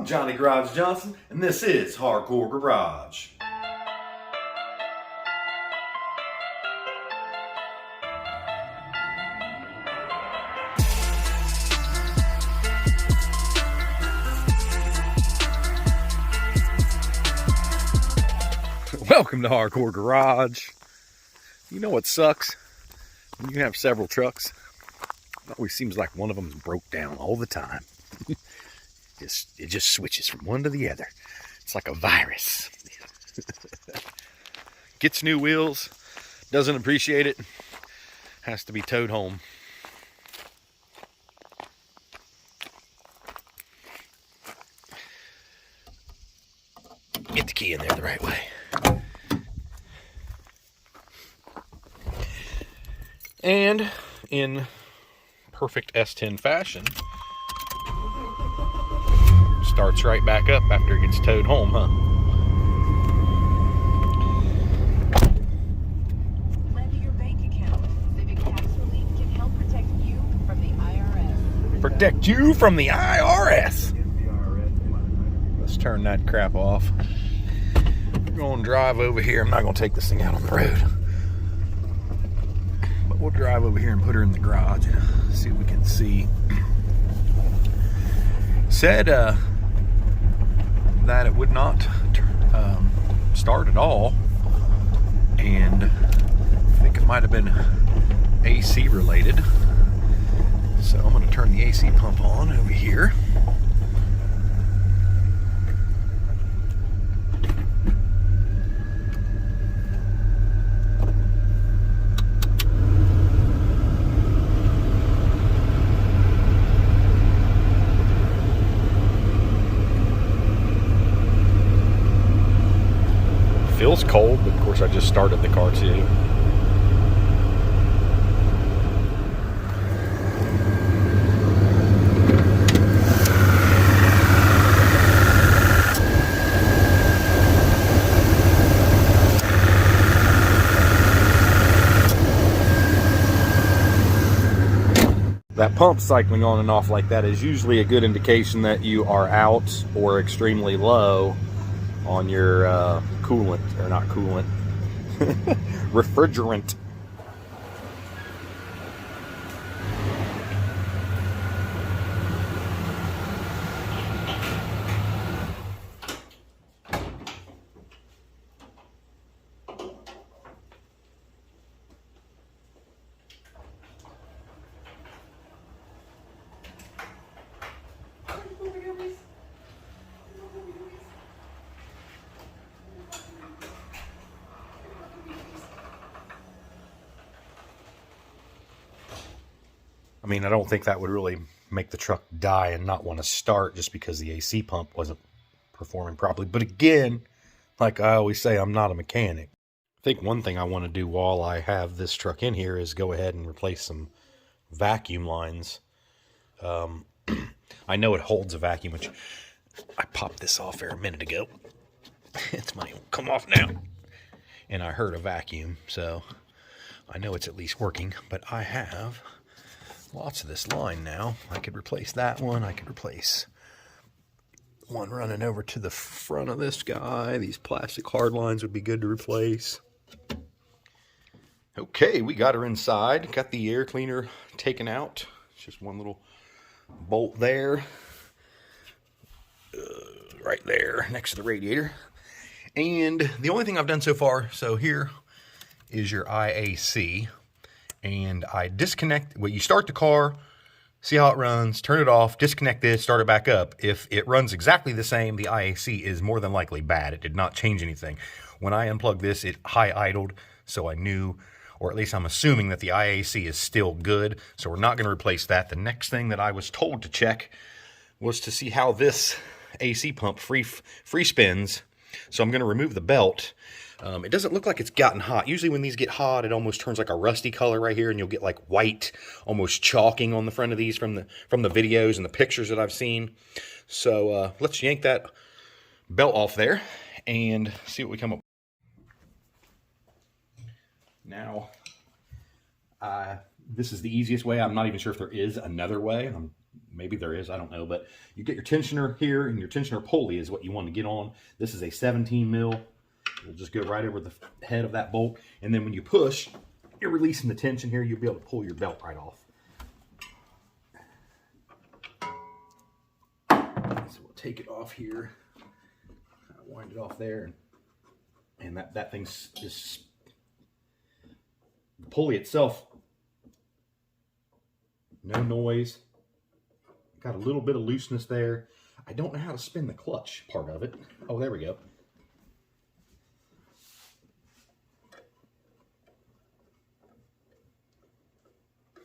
I'm Johnny Garage Johnson, and this is Hardcore Garage. Welcome to Hardcore Garage. You know what sucks? When you have several trucks, it always seems like one of them broke down all the time. It just switches from one to the other. It's like a virus. Gets new wheels, doesn't appreciate it, has to be towed home. Get the key in there the right way. And in perfect S10 fashion, starts right back up after it gets towed home, huh? Lend your bank account. Civic tax relief can help protect you from the IRS. Protect you from the IRS. Let's turn that crap off. We're going to drive over here. I'm not going to take this thing out on the road. But we'll drive over here and put her in the garage and see what we can see. Said, that it would not start at all, and I think it might have been AC related, so I'm going to turn the AC pump on over here. Feels cold, but of course I just started the car too. That pump cycling on and off like that is usually a good indication that you are out or extremely low on your coolant, or not coolant, refrigerant. I mean, I don't think that would really make the truck die and not want to start just because the AC pump wasn't performing properly. But again, like I always say, I'm not a mechanic. I think one thing I want to do while I have this truck in here is go ahead and replace some vacuum lines. I know it holds a vacuum, which I popped this off there a minute ago. It's might come off now. And I heard a vacuum, so I know it's at least working. But I have lots of this line now. I could replace that one. I could replace one running over to the front of this guy. These plastic hard lines would be good to replace. Okay, we got her inside. Got the air cleaner taken out. It's just one little bolt there. Right there next to the radiator. And the only thing I've done so far, so here is your IAC. And I disconnect, well, you start the car, see how it runs, turn it off, disconnect this, start it back up. If it runs exactly the same, the IAC is more than likely bad. It did not change anything. When I unplugged this, it high idled, so I knew, or at least I'm assuming that the IAC is still good, so we're not going to replace that. The next thing that I was told to check was to see how this AC pump free spins. So I'm going to remove the belt. It doesn't look like it's gotten hot. Usually when these get hot, it almost turns like a rusty color right here, and you'll get like white, almost chalking on the front of these from the videos and the pictures that I've seen. So let's yank that belt off there and see what we come up with. Now, this is the easiest way. I'm not even sure if there is another way. I'm Maybe there is, I don't know. But you get your tensioner here, and your tensioner pulley is what you want to get on. This is a 17 mil. It'll just go right over the head of that bolt. And then when you push, you're releasing the tension here. You'll be able to pull your belt right off. So we'll take it off here. Wind it off there. And that thing's just... The pulley itself, no noise. Got a little bit of looseness there. I don't know how to spin the clutch part of it. Oh, there we go.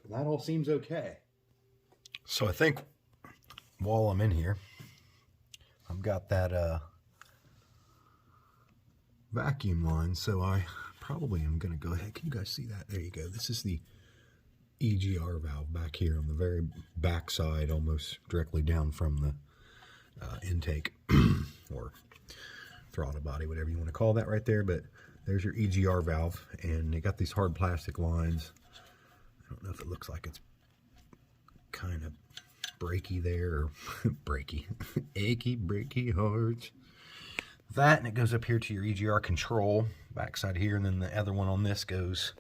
That all seems okay. So I think while I'm in here, I've got that vacuum line, so I probably am going to go ahead. Can you guys see that? There you go. This is the EGR valve back here on the very back side, almost directly down from the intake or throttle body, whatever you want to call that right there. But there's your EGR valve, and they got these hard plastic lines. I don't know if it looks like it's kind of breaky there, or breaky, achy, breaky, hard. That, and it goes up here to your EGR control, backside here, and then the other one on this goes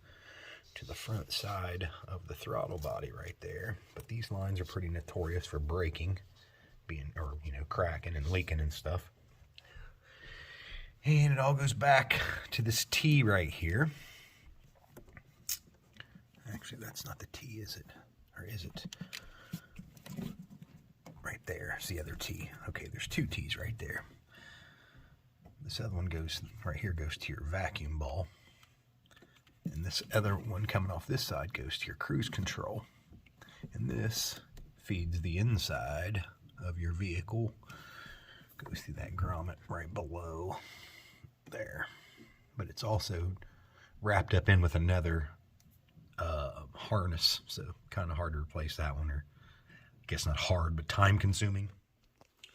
to the front side of the throttle body right there. But these lines are pretty notorious for breaking, being, or you know, cracking and leaking and stuff. And it all goes back to this T right here. Actually, that's not the T, is it? Or is it? Right there, it's the other T. Okay, there's two T's right there. This other one goes, right here goes to your vacuum ball. And this other one coming off this side goes to your cruise control. And this feeds the inside of your vehicle. Goes through that grommet right below there. But it's also wrapped up in with another harness. So kind of hard to replace that one. Or I guess not hard, but time consuming.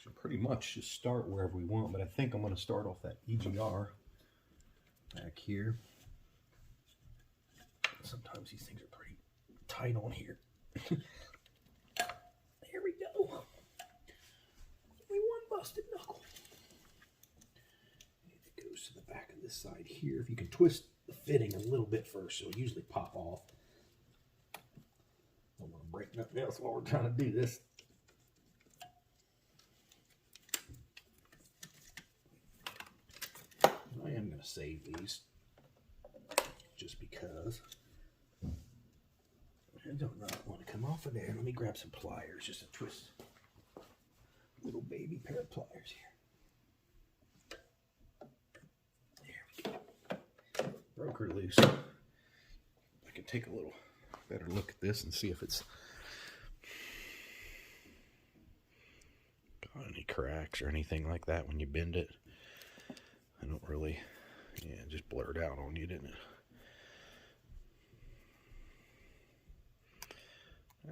So pretty much just start wherever we want. But I think I'm going to start off that EGR back here. Sometimes these things are pretty tight on here. There we go. Only one busted knuckle. It goes to the back of this side here. If you can twist the fitting a little bit first, it'll usually pop off. Don't want to break nothing else while we're trying to do this. I am going to save these just because I don't want to come off of there. Let me grab some pliers just to twist little baby pair of pliers here. There we go. Broke her loose. I can take a little better look at this and see if it's got any cracks or anything like that when you bend it. I don't really, yeah, it just blurred out on you, didn't it?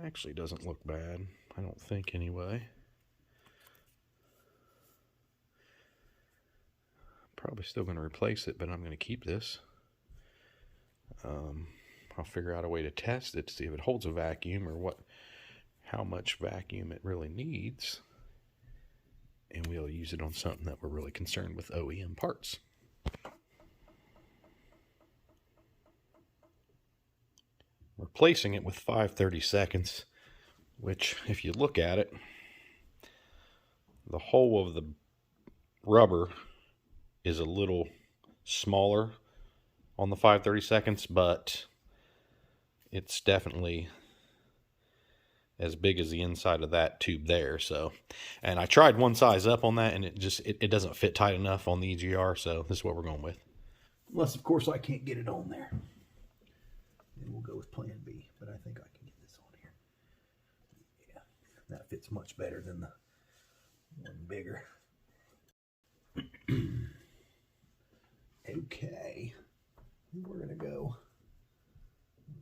Actually doesn't look bad, I don't think, anyway. Probably still going to replace it, but I'm going to keep this. I'll figure out a way to test it to see if it holds a vacuum or how much vacuum it really needs. And we'll use it on something that we're really concerned with, OEM parts. Replacing it with 5/32, which if you look at it, the hole of the rubber is a little smaller on the 5/32, but it's definitely as big as the inside of that tube there. So, and I tried one size up on that, and it doesn't fit tight enough on the EGR, so this is what we're going with. Unless, of course, I can't get it on there. Then we'll go with plan B, but I think I can get this on here. Yeah, that fits much better than the one bigger. Okay, we're going to go,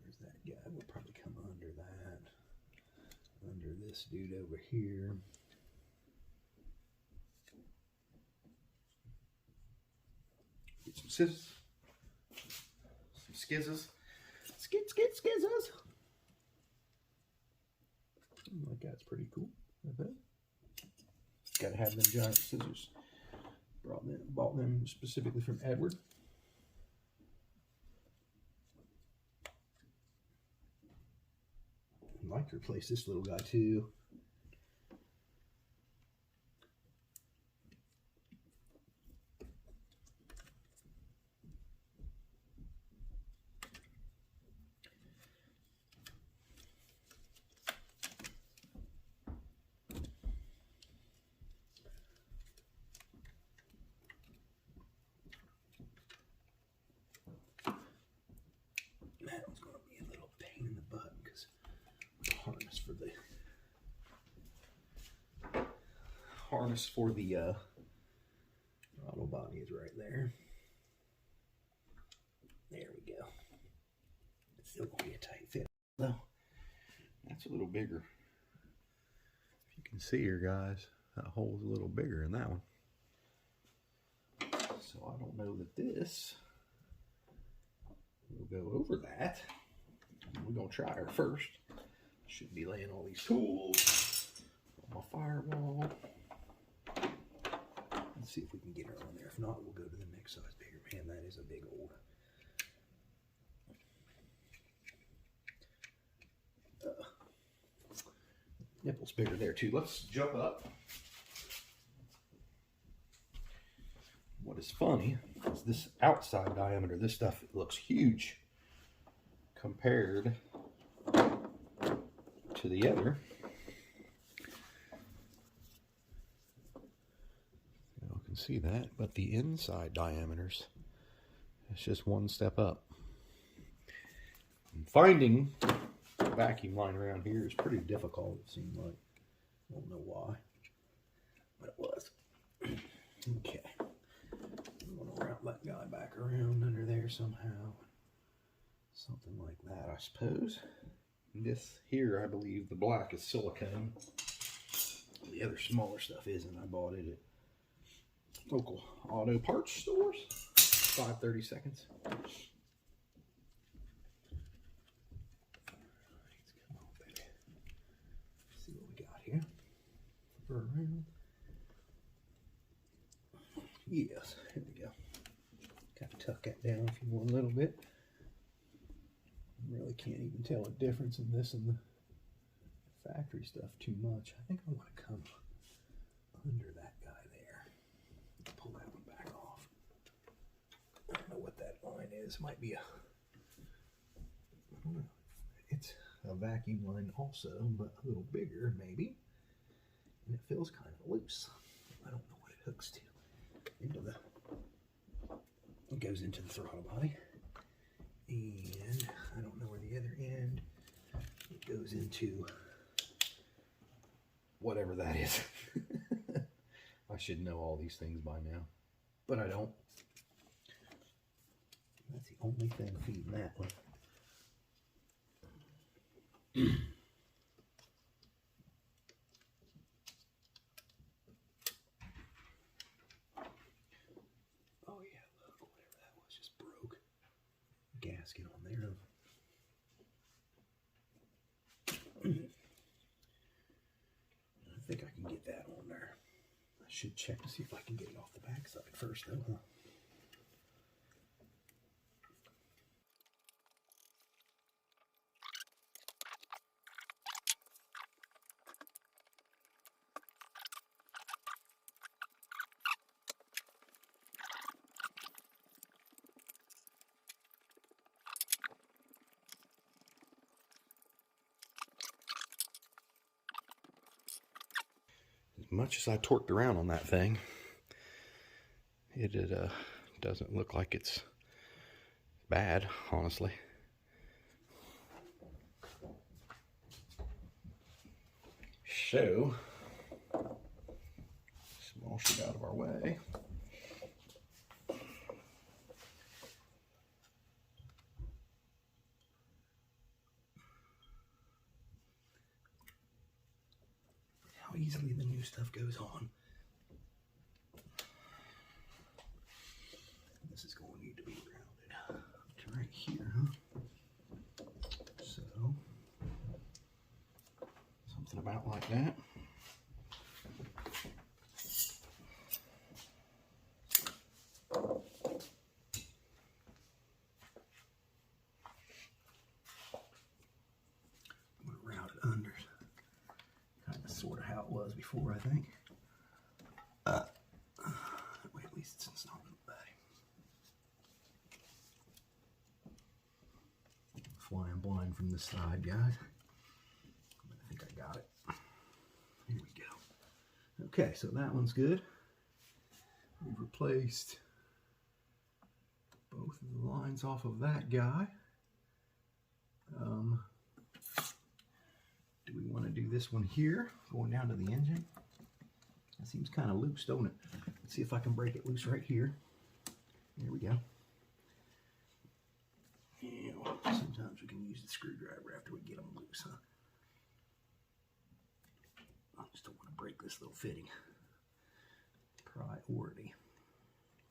where's that guy? We'll probably come under that, under this dude over here. Get some scissors, some skizzes. Skizzes. Something like that's pretty cool. I bet. Gotta have them giant scissors. Bought them specifically from Edward. I'd like to replace this little guy too. That was going to be a little pain in the butt because harness for the throttle body is right there. There we go. It's still going to be a tight fit though. That's a little bigger. If you can see here, guys, that hole's a little bigger in that one. So I don't know that this will go over that. We're going to try her first. Should be laying all these tools on my firewall. Let's see if we can get her on there. If not, we'll go to the next size bigger. Man, that is a big old. Nipple's bigger there too. Let's jump up. What is funny is this outside diameter. This stuff looks huge compared to the other. You can see that, but the inside diameters, it's just one step up. And finding a vacuum line around here is pretty difficult, it seemed like. I don't know why, but it was. Okay. I'm going to route that guy back around under there somehow. Something like that, I suppose. This here, I believe, the black is silicone. The other smaller stuff isn't. I bought it at local auto parts stores. 5/30 seconds. See what we got here. Flip her around. Yes, here we go. Got to tuck that down if you want a little bit. Really can't even tell a difference in this and the factory stuff too much. I think I want to come under that guy there. Pull that one back off. I don't know what that line is. It might be a, I don't know. It's a vacuum line also, but a little bigger maybe. And it feels kind of loose. I don't know what it hooks to. It goes into the throttle body. And I don't know where the other end, it goes into whatever that is. I should know all these things by now, but I don't. That's the only thing feeding that one. Oh yeah, look, whatever that was just broke. Gasket on there. I think I can get that on there. I should check to see if I can get it off the backside first though, huh? As much as I torqued around on that thing, it doesn't look like it's bad, honestly. So, small shit out of our way. How easily the new stuff goes on. This is going to need to be rounded to right here, huh? So, something sort of how it was before, I think. Wait, at least it's not really bad. Flying blind from this side, guys. But I think I got it. Here we go. Okay, so that one's good. We've replaced both of the lines off of that guy. Do we want to do this one here, going down to the engine? That seems kind of loose, don't it? Let's see if I can break it loose right here. There we go. Yeah, well, sometimes we can use the screwdriver after we get them loose, huh? I just don't want to break this little fitting. Priority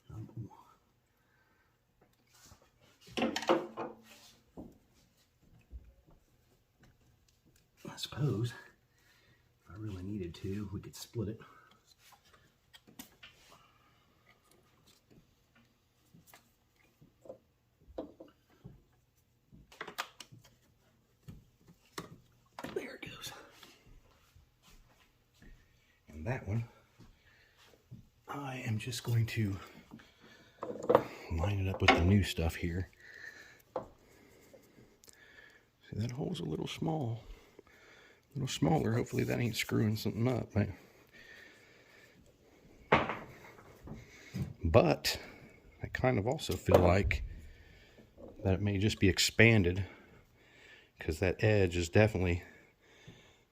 number 1. I suppose if I really needed to, we could split it. There it goes. And that one, I am just going to line it up with the new stuff here. See, that hole's a little small. A little smaller. Hopefully that ain't screwing something up. But I kind of also feel like that it may just be expanded, because that edge is definitely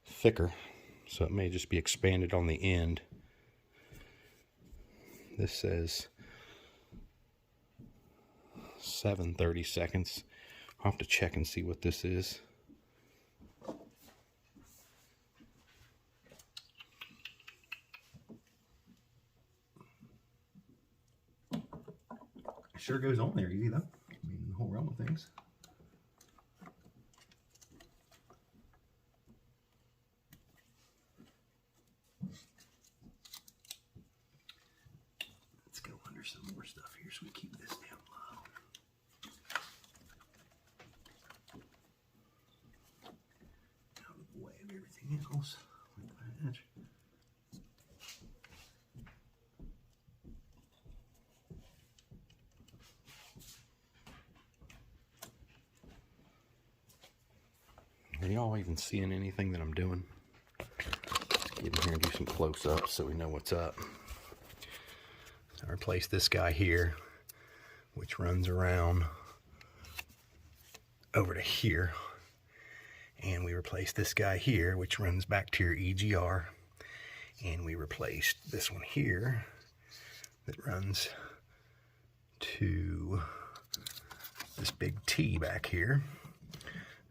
thicker, so it may just be expanded on the end. This says 7:30 seconds. I'll have to check and see what this is. Sure goes on there easy though. I mean, the whole realm of things. Let's go under some more stuff here so we keep this down low. Out of the way of everything else. Like that. Are y'all even seeing anything that I'm doing? Let's get in here and do some close-ups so we know what's up. I replaced this guy here, which runs around over to here. And we replaced this guy here, which runs back to your EGR. And we replaced this one here that runs to this big T back here.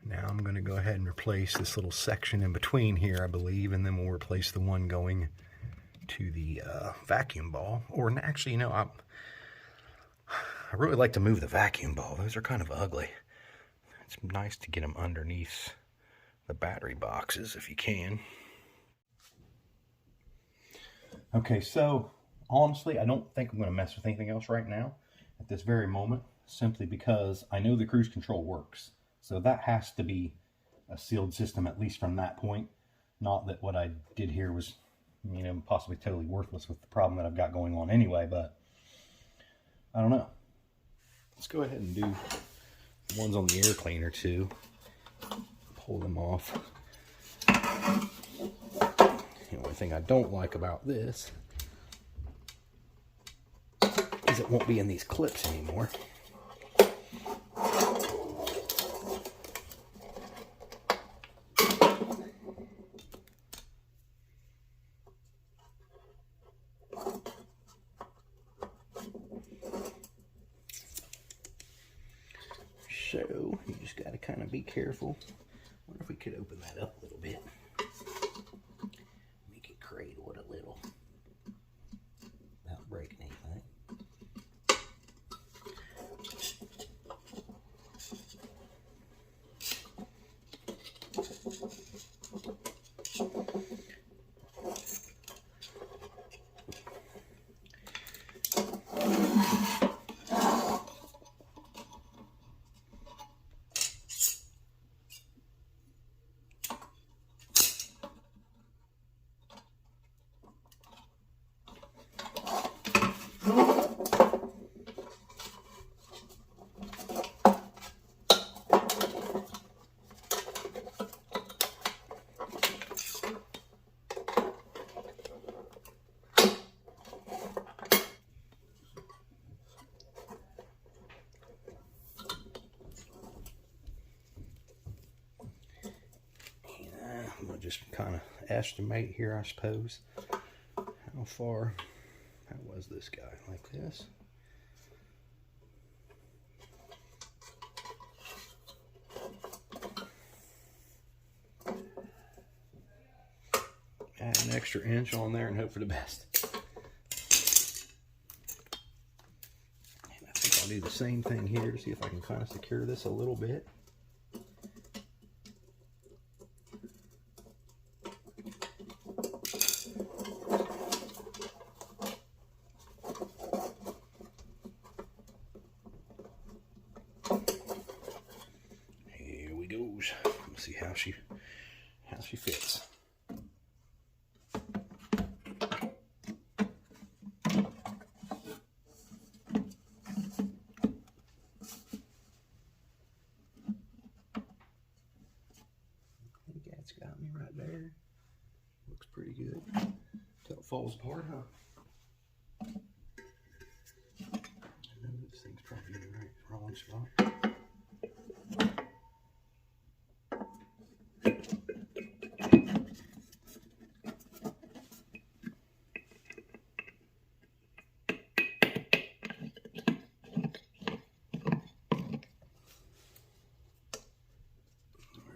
Now I'm going to go ahead and replace this little section in between here, I believe, and then we'll replace the one going to the vacuum ball. Or actually, you know, I really like to move the vacuum ball. Those are kind of ugly. It's nice to get them underneath the battery boxes if you can. Okay, so honestly, I don't think I'm going to mess with anything else right now at this very moment, simply because I know the cruise control works. So that has to be a sealed system, at least from that point. Not that what I did here was, you know, possibly totally worthless with the problem that I've got going on anyway, but I don't know. Let's go ahead and do the ones on the air cleaner too. Pull them off. The only thing I don't like about this is it won't be in these clips anymore. So you just got to kind of be careful. I wonder if we could open that up a little bit. Make it cradle it a little without breaking anything. just kind of estimate here, I suppose. How far, how was this guy? Like this? Add an extra inch on there and hope for the best. And I think I'll do the same thing here to see if I can kind of secure this a little bit. Here we go. Let's see how she fits. That's got me right there. Looks pretty good. Until it falls apart, huh? I know this thing's probably in the wrong spot.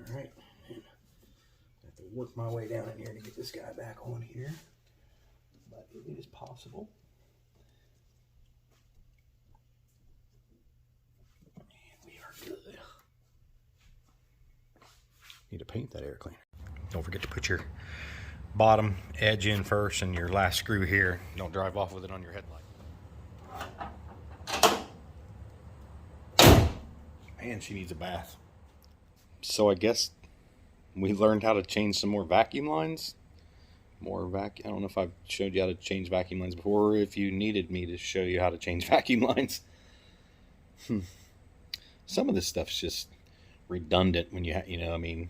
Alright. Work my way down in here to get this guy back on here, but it is possible. And we are good. Need to paint that air cleaner. Don't forget to put your bottom edge in first and your last screw here. Don't drive off with it on your headlight. Man, she needs a bath. So I guess we learned how to change some more vacuum lines. I don't know if I've showed you how to change vacuum lines before, or if you needed me to show you how to change vacuum lines. Some of this stuff's just redundant when you know, I mean,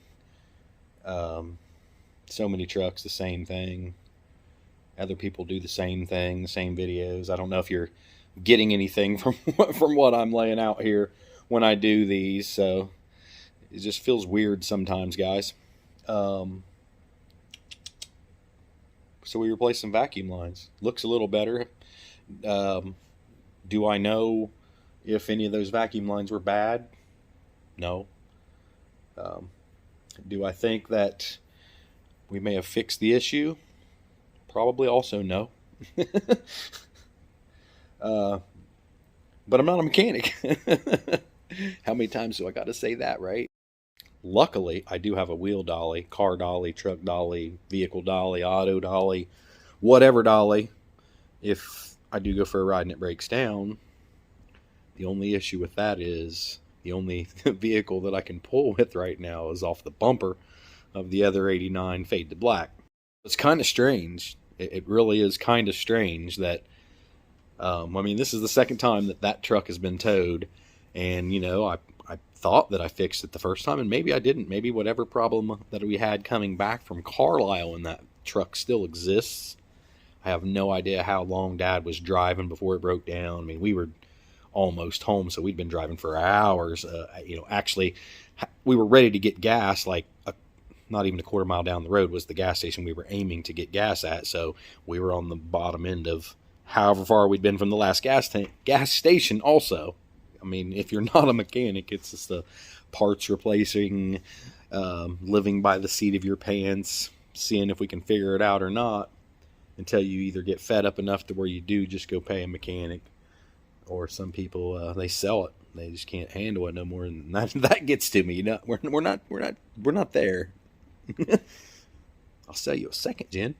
so many trucks, the same thing. Other people do the same thing, the same videos. I don't know if you're getting anything from what I'm laying out here when I do these, so it just feels weird sometimes, guys. So we replaced some vacuum lines. Looks a little better. Do I know if any of those vacuum lines were bad? No. Do I think that we may have fixed the issue? Probably also no. But I'm not a mechanic. How many times do I got to say that, right? Luckily, I do have a wheel dolly, car dolly, truck dolly, vehicle dolly, auto dolly, whatever dolly. If I do go for a ride and it breaks down, the only issue with that is the only vehicle that I can pull with right now is off the bumper of the other 89 Fade to Black. It's kind of strange. It really is kind of strange that, I mean, this is the second time that truck has been towed, and, you know, I thought that I fixed it the first time, and maybe I didn't. Maybe whatever problem that we had coming back from Carlisle in that truck still exists. I have no idea how long Dad was driving before it broke down. I mean, we were almost home, so we'd been driving for hours. You know, actually, we were ready to get gas, like not even a quarter mile down the road was the gas station we were aiming to get gas at, so we were on the bottom end of however far we'd been from the last gas station also. I mean, if you're not a mechanic, it's just the parts replacing, living by the seat of your pants, seeing if we can figure it out or not, until you either get fed up enough to where you do just go pay a mechanic, or some people, they sell it. They just can't handle it no more, and that gets to me. You know, we're not there. I'll sell you a second, Jen.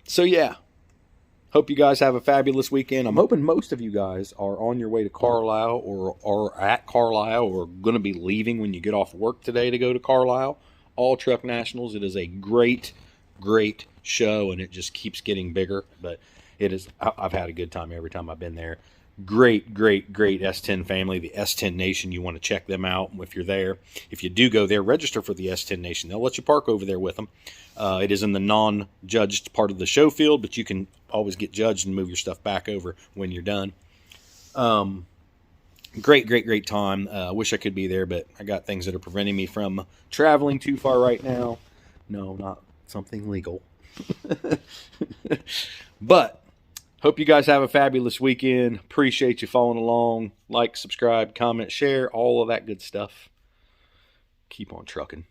So yeah, hope you guys have a fabulous weekend. I'm hoping most of you guys are on your way to Carlisle, or at Carlisle, or going to be leaving when you get off work today to go to Carlisle. All Truck Nationals. It is a great show, and it just keeps getting bigger. But it is. I've had a good time every time I've been there. Great S10 family, the S10 Nation. You want to check them out if you're there. If you do go there, register for the S10 Nation. They'll let you park over there with them. It is in the non-judged part of the show field, but you can always get judged and move your stuff back over when you're done. Great time. I wish I could be there, but I got things that are preventing me from traveling too far right now. No, not something legal. But hope you guys have a fabulous weekend. Appreciate you following along. Like, subscribe, comment, share, all of that good stuff. Keep on trucking.